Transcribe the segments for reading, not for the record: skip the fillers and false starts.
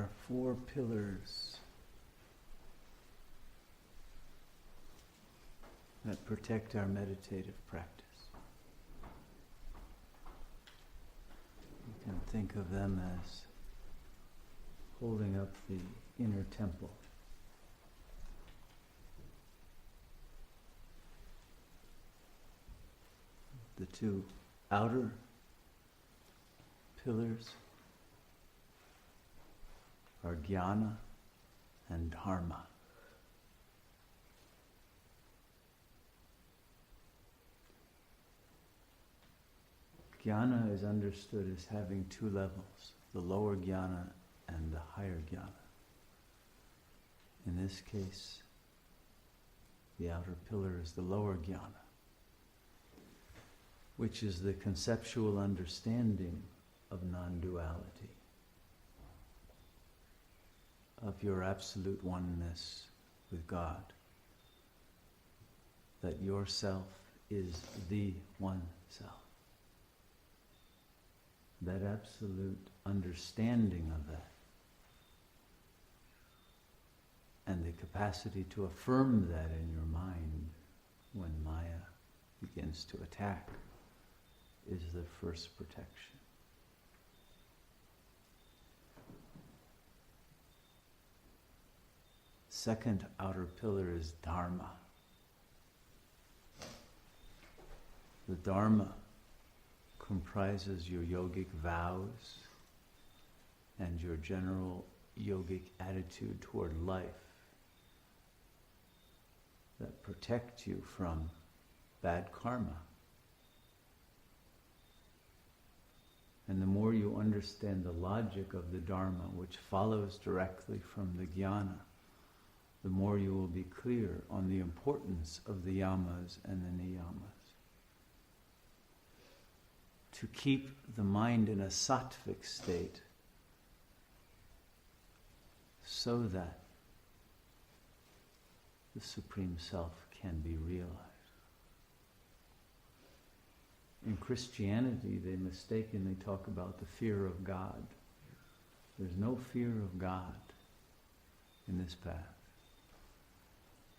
are 4 pillars that protect our meditative practice. You can think of them as holding up the inner temple. The 2 outer pillars are Gyana and dharma. Gyana is understood as having 2 levels, the lower Gyana and the higher Gyana. In this case, the outer pillar is the lower Gyana, which is the conceptual understanding of non-duality, of your absolute oneness with God, that yourself is the one self. That absolute understanding of that and the capacity to affirm that in your mind when Maya begins to attack is the first protection. Second outer pillar is dharma. The dharma comprises your yogic vows and your general yogic attitude toward life that protect you from bad karma. And the more you understand the logic of the dharma, which follows directly from the Gyana, the more you will be clear on the importance of the yamas and the niyamas. To keep the mind in a sattvic state so that the Supreme Self can be realized. In Christianity, they mistakenly talk about the fear of God. There's no fear of God in this path.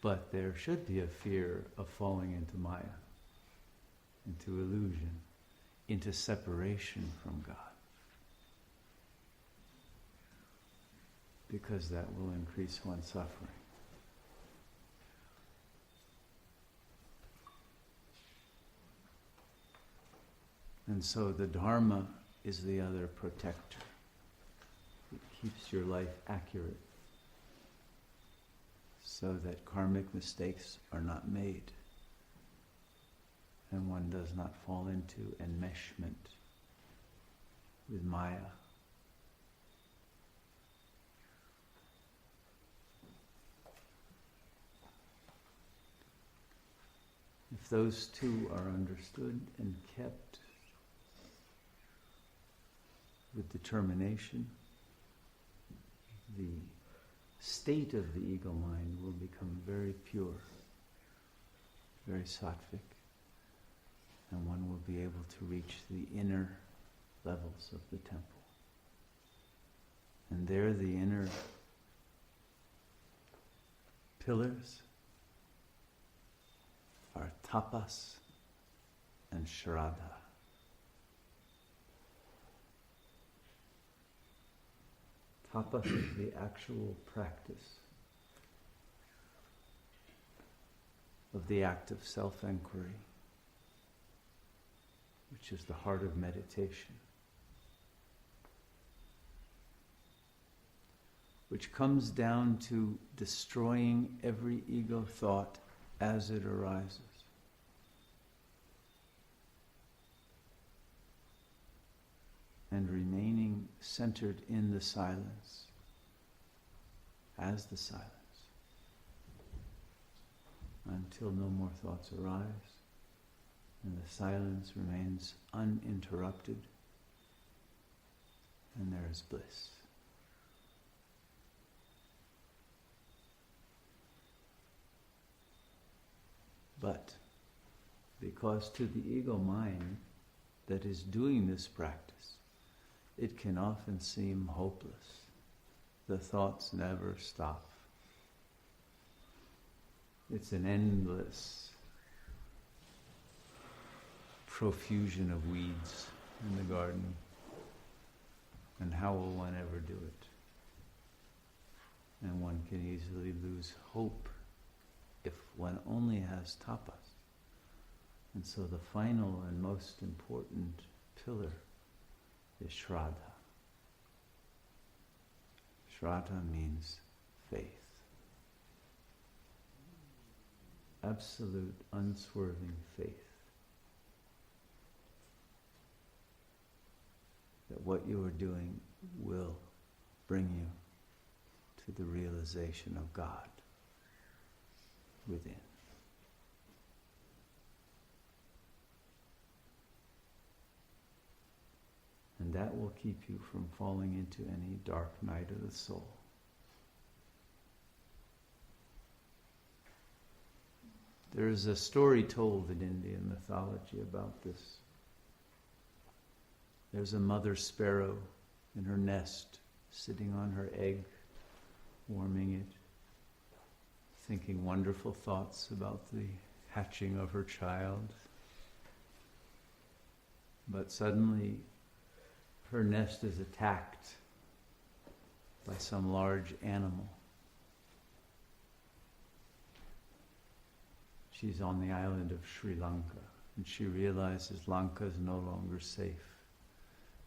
But there should be a fear of falling into Maya, into illusion, into separation from God. Because that will increase one's suffering. And so the dharma is the other protector. It keeps your life accurate so that karmic mistakes are not made and one does not fall into enmeshment with Maya. If those 2 are understood and kept with determination, the state of the ego mind will become very pure, very sattvic, and one will be able to reach the inner levels of the temple. And there the inner pillars are tapas and shraddha. Tapas is the actual practice of the act of self-inquiry, which is the heart of meditation, which comes down to destroying every ego thought as it arises. And remaining centered in the silence, as the silence, until no more thoughts arise, and the silence remains uninterrupted, and there is bliss. But because to the ego mind that is doing this practice, it can often seem hopeless the thoughts never stop. It's an endless profusion of weeds in the garden. And how will one ever do it? And one can easily lose hope if one only has tapas. And so the final and most important pillar is Shraddha. Shraddha means faith. Absolute, unswerving faith. That what you are doing will bring you to the realization of God within. And that will keep you from falling into any dark night of the soul. There is a story told in Indian mythology about this. There's a mother sparrow in her nest, sitting on her egg, warming it, thinking wonderful thoughts about the hatching of her child. But suddenly, her nest is attacked by some large animal. She's on the island of Sri Lanka, and she realizes Lanka is no longer safe.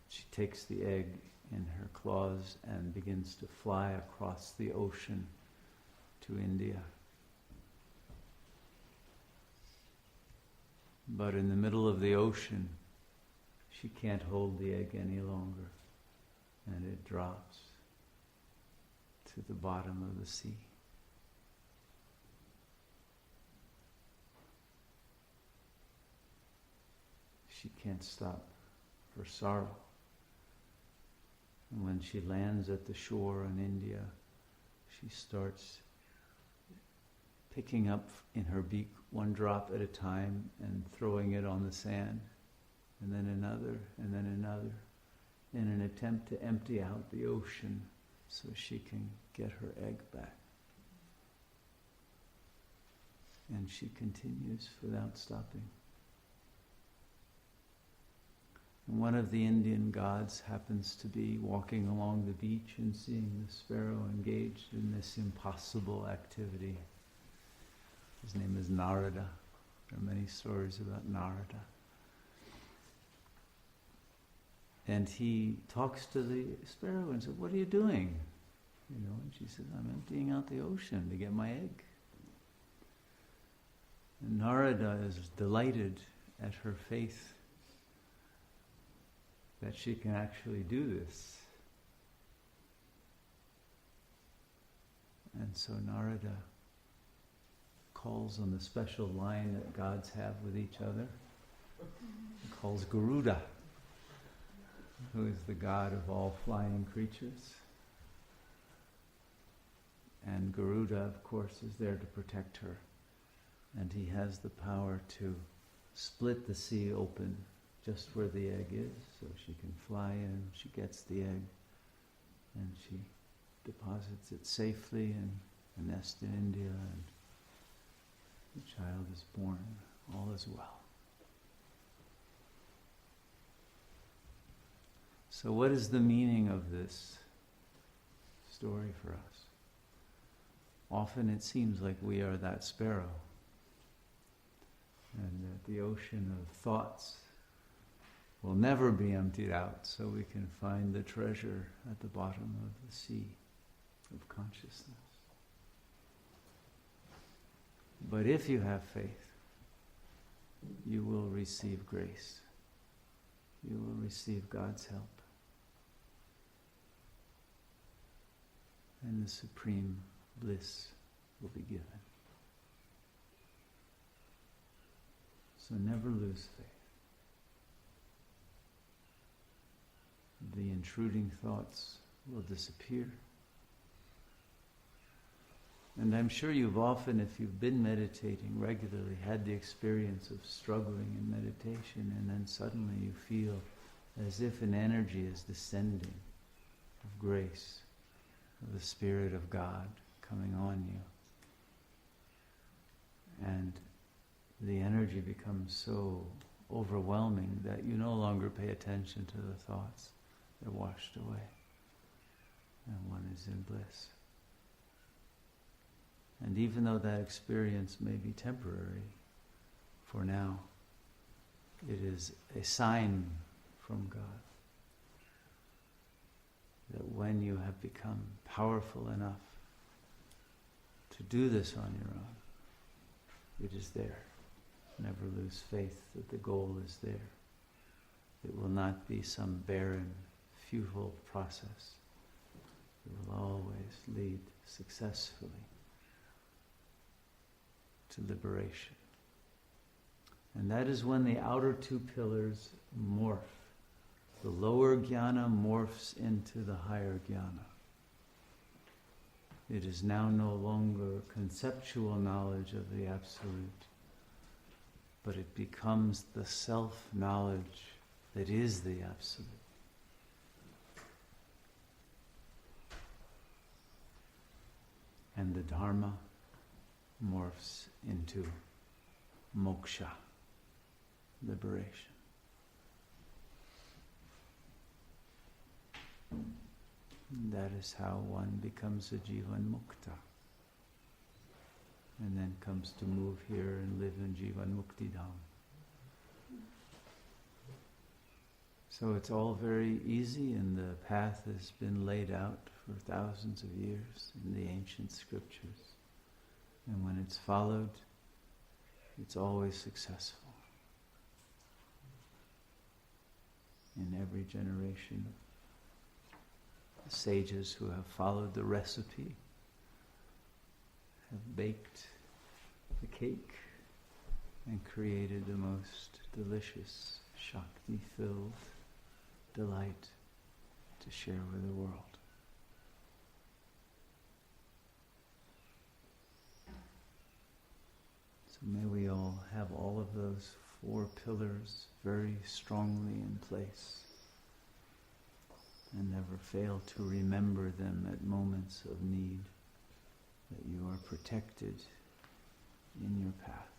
She takes the egg in her claws and begins to fly across the ocean to India. But in the middle of the ocean, she can't hold the egg any longer, and it drops to the bottom of the sea. She can't stop her sorrow. And when she lands at the shore in India, she starts picking up in her beak one drop at a time and throwing it on the sand, and then another, and then another, in an attempt to empty out the ocean so she can get her egg back. And she continues without stopping. And one of the Indian gods happens to be walking along the beach and seeing the sparrow engaged in this impossible activity. His name is Narada. There are many stories about Narada. And he talks to the sparrow and says, "What are you doing?" And she says, "I'm emptying out the ocean to get my egg." And Narada is delighted at her faith that she can actually do this. And so Narada calls on the special line that gods have with each other. He calls Garuda, who is the god of all flying creatures. And Garuda, of course, is there to protect her. And he has the power to split the sea open just where the egg is, so she can fly in. She gets the egg, and she deposits it safely in a nest in India, and the child is born. All is well. So what is the meaning of this story for us? Often it seems like we are that sparrow, and that the ocean of thoughts will never be emptied out, so we can find the treasure at the bottom of the sea of consciousness. But if you have faith, you will receive grace. You will receive God's help. And the supreme bliss will be given. So never lose faith. The intruding thoughts will disappear. And I'm sure you've often, if you've been meditating regularly, had the experience of struggling in meditation, and then suddenly you feel as if an energy is descending of grace, of the Spirit of God coming on you. And the energy becomes so overwhelming that you no longer pay attention to the thoughts. They're washed away. And one is in bliss. And even though that experience may be temporary, for now, it is a sign from God that when you have become powerful enough to do this on your own, it is there. Never lose faith that the goal is there. It will not be some barren, futile process. It will always lead successfully to liberation. And that is when the outer two pillars morph. The lower Gyana morphs into the higher Gyana. It is now no longer conceptual knowledge of the Absolute, but it becomes the self-knowledge that is the Absolute. And the dharma morphs into moksha, liberation. That is how one becomes a jivan mukta, and then comes to move here and live in jivan mukti dham. So it's all very easy, and the path has been laid out for thousands of years in the ancient scriptures. And when it's followed, it's always successful. In every generation, the sages who have followed the recipe have baked the cake and created the most delicious, Shakti-filled delight to share with the world. So may we all have all of those 4 pillars very strongly in place and never fail to remember them at moments of need, that you are protected in your path.